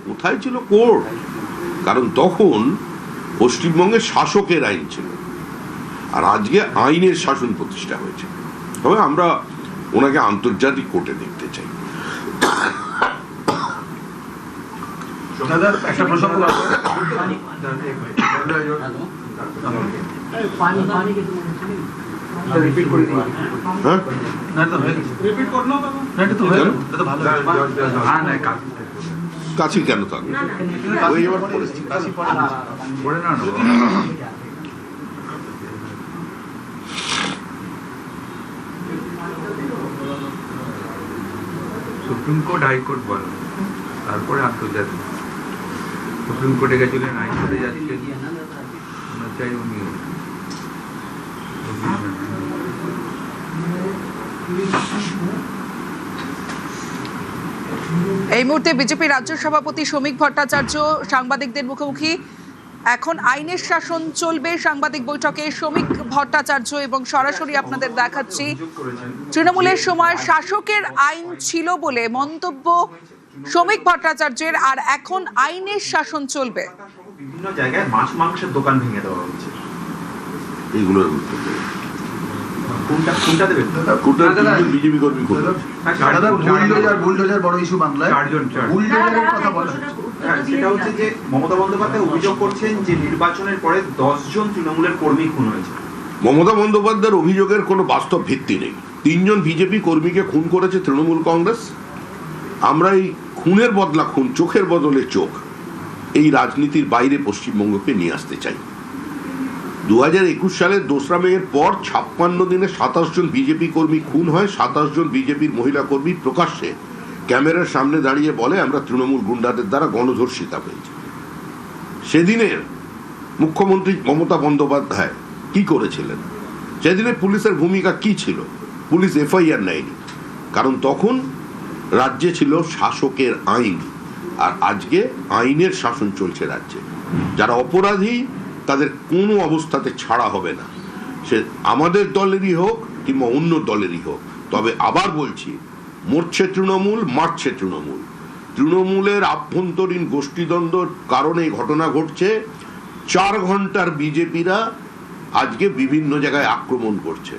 কোথায় ছিল কোর্ট? কারণ তখন পশ্চিমবঙ্গে শাসকের আইন ছিল, আর আজকে আইনের শাসন প্রতিষ্ঠা হয়েছে। তবে আমরা ওনাকে আন্তর্জাতিক কোর্টে দেখতে চাই। একটা প্রশ্ন কাছে কেন থাকবে? সুপ্রিম কোর্ট হাইকোর্ট বলো, তারপরে আন্তর্জাতিক। সুপ্রিম কোর্টে গেছিলেন, হাইকোর্টে যাচ্ছেন, চাই উনি এই মুহূর্তে বিজেপি রাজ্য সভাপতি শ্রমিক ভট্টাচার্য সাংবাদিকদের মুখোমুখি। এখন আইনের শাসন চলবে সাংবাদিক বৈঠকে শ্রমিক ভট্টাচার্য, এবং সরাসরি আপনাদের দেখাচ্ছি তৃণমূলের সময় শাসকের আইন ছিল বলে মন্তব্য শ্রমিক ভট্টাচার্যের, আর এখন আইনের শাসন চলবে। বিভিন্ন জায়গায় মাছ মাংসের দোকান ভেঙে দেওয়া হচ্ছে, এইগুলোর কোনটা দেবে? বিজেপি কর্মী বুলডোজার বড় ইস্যু বাংলায়। বুলডোজারের কথা বলা সেটা হচ্ছে যে মমতা বন্দ্যোপাধ্যায় অভিযোগ করছেন যে নির্বাচনের পরে 10 জন তৃণমূলের কর্মী খুন হয়েছে। মমতা বন্দ্যোপাধ্যায়ের অভিযোগের কোনো বাস্তব ভিত্তি নেই। 3 জন বিজেপি কর্মীকে খুন করেছে তৃণমূল কংগ্রেস। আমরা এই খুনের বদলা খুন, চোখের বদলে চোখ, এই রাজনীতির বাইরে পশ্চিমবঙ্গকে নিয়ে আসতে চাই। 2021 সালের 2রা মের পর 56 দিনে 27 জন বিজেপি কর্মী খুন হয়। 27 জন বিজেপির মহিলা কর্মী প্রকাশ্যে ক্যামেরার সামনে দাঁড়িয়ে বলে আমরা তৃণমূল গুন্ডাদের দ্বারা গণধর্ষিতা হয়েছে। সেদিনের মুখ্যমন্ত্রী মমতা বন্দ্যোপাধ্যায় কি করেছিলেন? সেদিনে পুলিশের ভূমিকা কি ছিল? পুলিশ এফআইআর নেয়নি, কারণ তখন রাজ্যে ছিল শাসকের আইন, আর আজকে আইনের শাসন চলছে রাজ্যে। যারা অপরাধী তাদের কোনো অবস্থাতে ছাড়া হবে না, সে আমাদের দলেরই হোক কিংবা অন্য দলেরই হোক। তবে আবার বলছি, মরছে তৃণমূল, মারছে তৃণমূল। তৃণমূলের আভ্যন্তরীণ গোষ্ঠীদ্বন্দ্বর কারণে ঘটনা ঘটছে। 4 ঘন্টার বিজেপিরা আজকে বিভিন্ন জায়গায় আক্রমণ করছে।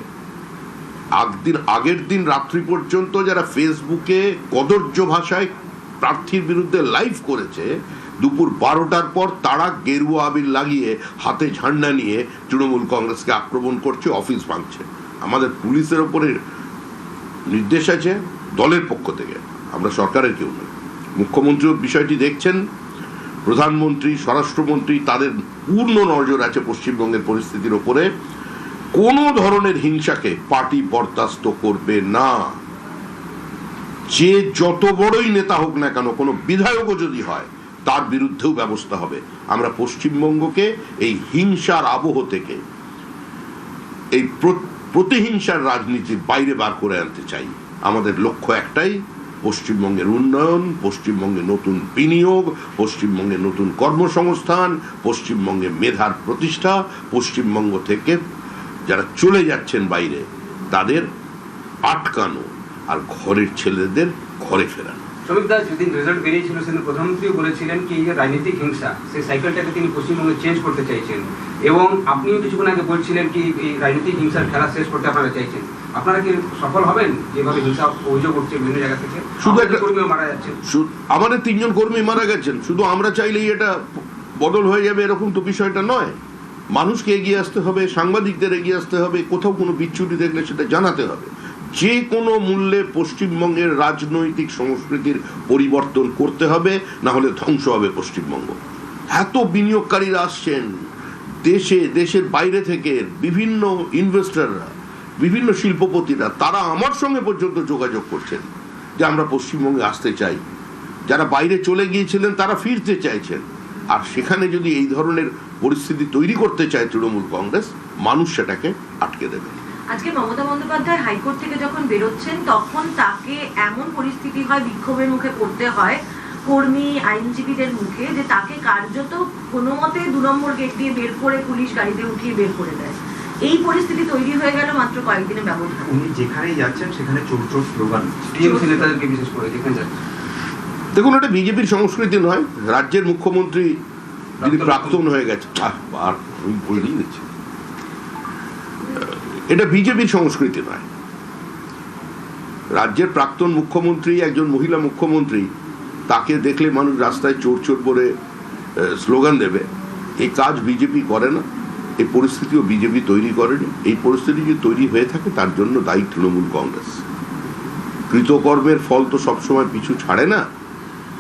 আগের দিন রাত্রি পর্যন্ত যারা ফেসবুকে কদর্য ভাষায় প্রার্থীর বিরুদ্ধে লাইভ করেছে, দুপুর 12টার পর তারা গেরুয়া আবির লাগিয়ে হাতে ঝান্ডা নিয়ে তৃণমূল কংগ্রেসকে আক্রমণ করছে, অফিস ভাঙছে। আমাদের পুলিশের ওপরে নির্দেশ আছে দলের পক্ষ থেকে, আমরা সরকারের কেউ নই। মুখ্যমন্ত্রীও বিষয়টি দেখছেন, প্রধানমন্ত্রী, স্বরাষ্ট্রমন্ত্রী, তাদের পূর্ণ নজর আছে পশ্চিমবঙ্গের পরিস্থিতির ওপরে। কোনো ধরনের হিংসাকে পার্টি বরদাস্ত করবে না। যে যত বড়ই নেতা হোক না কেন, কোনো বিধায়কও যদি হয়, তার বিরুদ্ধেও ব্যবস্থা হবে। আমরা পশ্চিমবঙ্গকে এই হিংসার আবহ থেকে, এই প্রতিহিংসার রাজনীতির বাইরে বার করে আনতে চাই। আমাদের লক্ষ্য একটাই, পশ্চিমবঙ্গের উন্নয়ন, পশ্চিমবঙ্গে নতুন বিনিয়োগ, পশ্চিমবঙ্গে নতুন কর্মসংস্থান, পশ্চিমবঙ্গে মেধার প্রতিষ্ঠা, পশ্চিমবঙ্গ থেকে যারা চলে যাচ্ছেন বাইরে তাদের আটকানো, আর ঘরের ছেলেদের ঘরে ফেরানো। শ্রমিকদা, যেদিন রেজাল্ট বেরিয়েছিল সেদিন প্রধানমন্ত্রীও বলেছিলেন কি এই যে রাজনৈতিক হিংসা, সেই সাইকেলটাকে তিনি পশ্চিমবঙ্গে চেঞ্জ করতে চাইছেন, এবং আপনিও কিছুক্ষণ আগে বলছিলেন কি এই রাজনৈতিক হিংসার খেলা শেষ করতে আপনারা চাইছেন। আপনারা কি সফল হবেন? যেভাবে হিংসা অভিযোগ উঠছে বিভিন্ন জায়গা থেকে, শুধু একটা কর্মীও মারা যাচ্ছেন, আমাদের 3 জন কর্মী মারা গেছেন, শুধু আমরা চাইলেই এটা বদল হয়ে যাবে এরকম তো বিষয়টা নয়। মানুষকে এগিয়ে আসতে হবে, সাংবাদিকদের এগিয়ে আসতে হবে, কোথাও কোনো বিচ্যুতি দেখলে সেটা জানাতে হবে। যে কোনো মূল্যে পশ্চিমবঙ্গের রাজনৈতিক সংস্কৃতির পরিবর্তন করতে হবে, না হলে ধ্বংস হবে পশ্চিমবঙ্গ। এত বিনিয়োগকারীরা আসছেন দেশের বাইরে থেকে, বিভিন্ন ইনভেস্টররা, বিভিন্ন শিল্পপতিরা, তারা আমার সঙ্গে পর্যন্ত যোগাযোগ করছেন যে আমরা পশ্চিমবঙ্গে আসতে চাই। যারা বাইরে চলে গিয়েছিলেন তারা ফিরতে চাইছেন। আর সেখানে যদি এই ধরনের পরিস্থিতি তৈরি করতে চায় তৃণমূল কংগ্রেস, মানুষ সেটাকে আটকে দেবে। আজকে মমতা বন্দ্যোপাধ্যায় হাইকোর্ট থেকে যখন বেরোচ্ছেন, তখন তাকে এমন পরিস্থিতি হয়, বিক্ষোভের মুখে পড়তে হয় কর্মী আইনজীবীদের মুখে, যে তাকে কার্যত কোনো মতে 2 নম্বর গেট দিয়ে বের করে পুলিশ গাড়িতে উঠিয়ে বের করে দেয়। এই পরিস্থিতি তৈরি হয়ে গেল মাত্র কয়েকদিনের ব্যবধানে। উনি যেখানেই যাচ্ছেন সেখানে চোর চোর স্লোগান, টিএমসি নেতাদেরকে বিশেষ করে যেখানে যাচ্ছেন। দেখুন, এটা বিজেপির সংস্কৃতি নয়। রাজ্যের মুখ্যমন্ত্রী যিনি প্রাক্তন হয়ে গেছে, আমি বলেই দিচ্ছি, এটা বিজেপির সংস্কৃতি নয়। রাজ্যের প্রাক্তন মুখ্যমন্ত্রী, একজন মহিলা মুখ্যমন্ত্রী, তাকে দেখলে মানুষ রাস্তায় চোর চোর বলে স্লোগান দেবে, এই কাজ বিজেপি করে না। এই পরিস্থিতিও বিজেপি তৈরি করেনি। এই পরিস্থিতি যদি তৈরি হয়ে থাকে তার জন্য দায়ী তৃণমূল কংগ্রেস। কৃতকর্মের ফল তো সবসময় পিছু ছাড়ে না।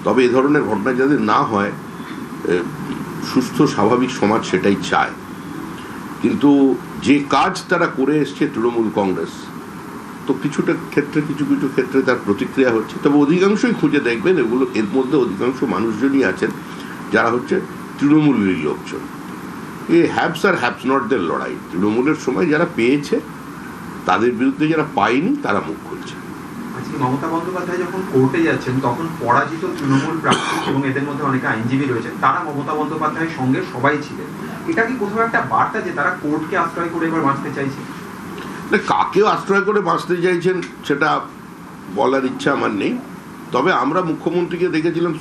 তবে এ ধরনের ঘটনা যাতে না হয়, সুস্থ স্বাভাবিক সমাজ সেটাই চায়। কিন্তু যে কাজ তারা করে এসছে তৃণমূল কংগ্রেস, তো কিছুটা ক্ষেত্রে কিছু কিছু ক্ষেত্রে তার প্রতিক্রিয়া হচ্ছে। তবে অধিকাংশই খুঁজে দেখবেন, এগুলো এর মধ্যে অধিকাংশ মানুষজনই আছেন যারা হচ্ছে তৃণমূলের লোকজন। এই হ্যাপস আর হ্যাপস নট দের লড়াই। তৃণমূলের সময় যারা পেয়েছে তাদের বিরুদ্ধে যারা পায়নি তারা মুখ খুলছে। আজকে মমতা বন্দ্যোপাধ্যায় যখন কোর্টে যাচ্ছেন তখন পরাজিত তৃণমূল প্রার্থী এবং এদের মধ্যে অনেকে আইনজীবী রয়েছেন, তারা মমতা বন্দ্যোপাধ্যায়ের সঙ্গে সবাই ছিলেন। এটা কি কোথাও একটা বার্তা যে তারা কোর্টকে আশ্রয় করে এবার বাঁচতে চাইছে? কাকেও আশ্রয় করে বাঁচতে চাইছেন সেটা বলার ইচ্ছা আমার নেই। তবে আমরা মুখ্যমন্ত্রীকে দেখেছিলাম,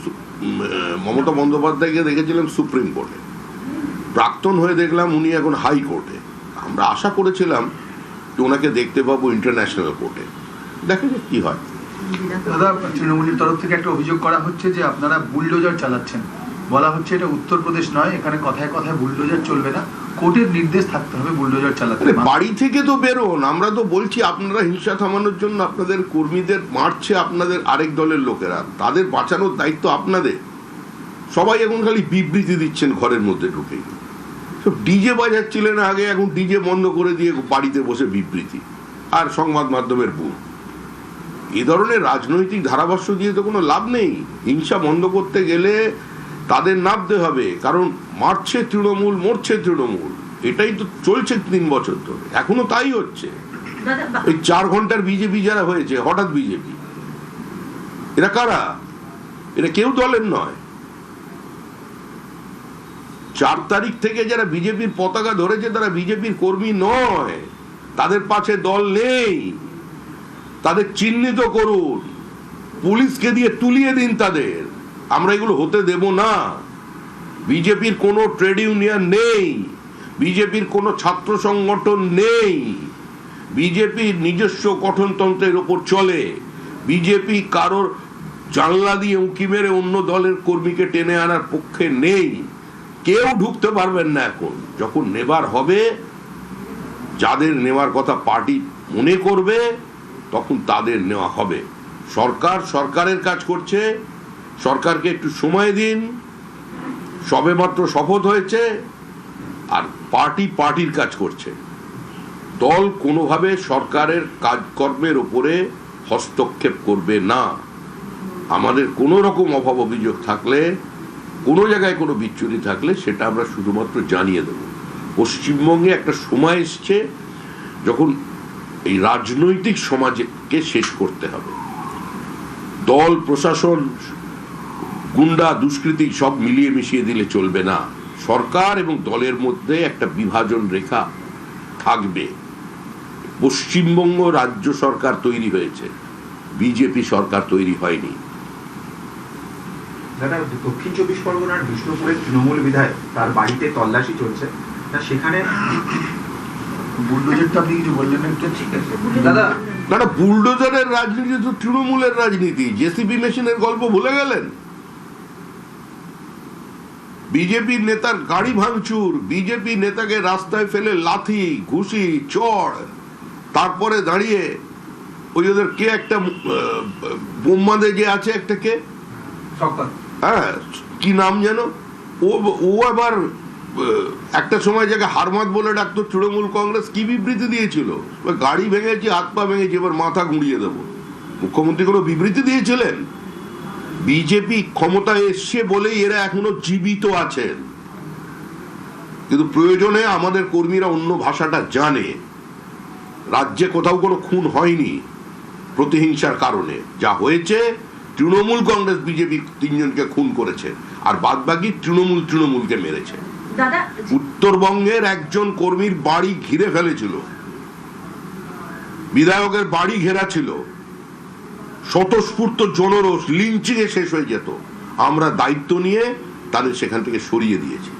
মমতা বন্দ্যোপাধ্যায়কে দেখেছিলাম সুপ্রিম কোর্টে, প্রাক্তন হয়ে দেখলাম উনি এখন হাইকোর্টে। আমরা আশা করেছিলাম যে ওনাকে দেখতে পাবো ইন্টারন্যাশনাল কোর্টে। দেখা যাক কি হয়। দাদা, তৃণমূলের তরফ থেকে একটা অভিযোগ করা হচ্ছে যে আপনারা বুলডোজার চালাচ্ছেন। বলা হচ্ছে এটা উত্তরপ্রদেশ নয়, এখানে কথায় কথায় বুলডোজার চলবে না, কোর্টের নির্দেশ থাকতে হবে বুলডোজার চালাতে। বাড়ি থেকে তো বেরোন। আমরা তো বলছি আপনারা হিংসা থামানোর জন্য আপনাদের কর্মীদের মারছে আপনাদের আরেক দলের লোকেরা, তাদের বাঁচানোর দায়িত্ব আপনাদের। সবাই এখন খালি বিবৃতি দিচ্ছেন ঘরের মধ্যে ঢুকে। সব ডিজে বাজাচ্ছিলেন আগে, এখন ডিজে বন্ধ করে দিয়ে বাড়িতে বসে বিবৃতি আর সংবাদ মাধ্যমের বুম। এ ধরনের রাজনৈতিক ধারাভাষ্য দিয়ে তো কোনো লাভ নেই। হিংসা বন্ধ করতে গেলে তাদের নামতে হবে, কারণ মারছে তৃণমূল, মরছে তৃণমূল, এটাই তো চলছে 3 বছর ধরে, এখনো তাই হচ্ছে। এই 4 ঘন্টার বিজেপি যারা হয়েছে, হঠাৎ বিজেপি, এরা কারা? এরা কেউ দলের নয়। 4 তারিখ থেকে যারা বিজেপির পতাকা ধরেছে তারা বিজেপির কর্মী নয়, তাদের পাশে দল নেই। তাদের চিহ্নিত করুন, পুলিশকে দিয়ে তুলিয়ে দিন তাদের। আমরা এগুলো হতে দেব না। বিজেপির কোনো ট্রেড ইউনিয়ন নেই, বিজেপির কোনো ছাত্র সংগঠন নেই, বিজেপির নিজস্ব গঠনতন্ত্রের ওপর চলে। বিজেপি কারোর জানলা দিয়ে উঁকি মেরে অন্য দলের কর্মীকে টেনে আনার পক্ষে নেই। কেউ ঢুকতে পারবেন না। এখন যখন নেবার হবে, যাদের নেওয়ার কথা পার্টি মনে করবে, তখন তাদের নেওয়া হবে। সরকার সরকারের কাজ করছে, সরকারকে একটু সময় দিন। সবেমাত্র শপথ হয়েছে, আর পার্টি পার্টির কাজ করছে। দল কোনোভাবে সরকারের কাজকর্মের উপরে হস্তক্ষেপ করবে না। আমাদের কোনো রকম অভাব অভিযোগ থাকলে, কোনো জায়গায় কোনো বিচ্যুতি থাকলে সেটা আমরা শুধুমাত্র জানিয়ে দেব। পশ্চিমবঙ্গে একটা সময় এসছে যখন এই রাজনৈতিক সমাজকে শেষ করতে হবে। দল, প্রশাসন, গুন্ডা, দুষ্কৃতী সব মিলিয়ে মিশিয়ে দিলে চলবে না। সরকার এবং দলের মধ্যে একটা বিভাজন রেখা থাকবে। পশ্চিমবঙ্গ রাজ্য সরকার তৈরি হয়েছে, বিজেপি সরকার তৈরি হয়নি। দাদা, দক্ষিণ 24 পরগনার বিষ্ণুপুরের তৃণমূল বিধায়ক, তার বাড়িতে তল্লাশি চলছে, সেখানে বুলডোজারটা আপনি কিছু বললেন না? ঠিক আছে দাদা, না, বুলডোজারের রাজনীতি তো তৃণমূলের রাজনীতি। জেসিবি মেশিনের গল্প ভুলে গেলেন? বিজেপির নেতার গাড়ি ভাঙচুর, বিজেপি নেতাকে রাস্তায় ফেলে লাথি, ঘুষি, চড়, তারপরে দাঁড়িয়ে ওই ওদের কে একটা বোম্মাদে যে আছে একটা, কে, হ্যাঁ, কি নাম যেন, ও আবার একটা সময় যাকে হারমাত বলে ডাকতো তৃণমূল কংগ্রেস, কি বিবৃতি দিয়েছিল, গাড়ি ভেঙেছি, হাত পা ভেঙেছি, এবার মাথা গুঁড়িয়ে দেবো। মুখ্যমন্ত্রী কোনো বিবৃতি দিয়েছিলেন? বিজেপি ক্ষমতায় এসছে বলেই এরা এখনো জীবিত আছেন। কিন্তু প্রয়োজনে আমাদের কর্মীরা অন্য ভাষাটা জানে। রাজ্যে কোথাও কোনো খুন হয়নি প্রতিহিংসার কারণে। যা হয়েছে, তৃণমূল কংগ্রেস বিজেপি 3 জনকে খুন করেছে, আর বাদ বাকি তৃণমূলকে মেরেছে। উত্তরবঙ্গের একজন কর্মীর বাড়ি ঘিরে ফেলেছিল, বিধায়কের বাড়ি ঘেরা ছিল, স্বতঃস্ফূর্ত জনরোষ লিঞ্চিংয়ে শেষ হয়ে যেত। আমরা দায়িত্ব নিয়ে তাদের সেখান থেকে সরিয়ে দিয়েছি।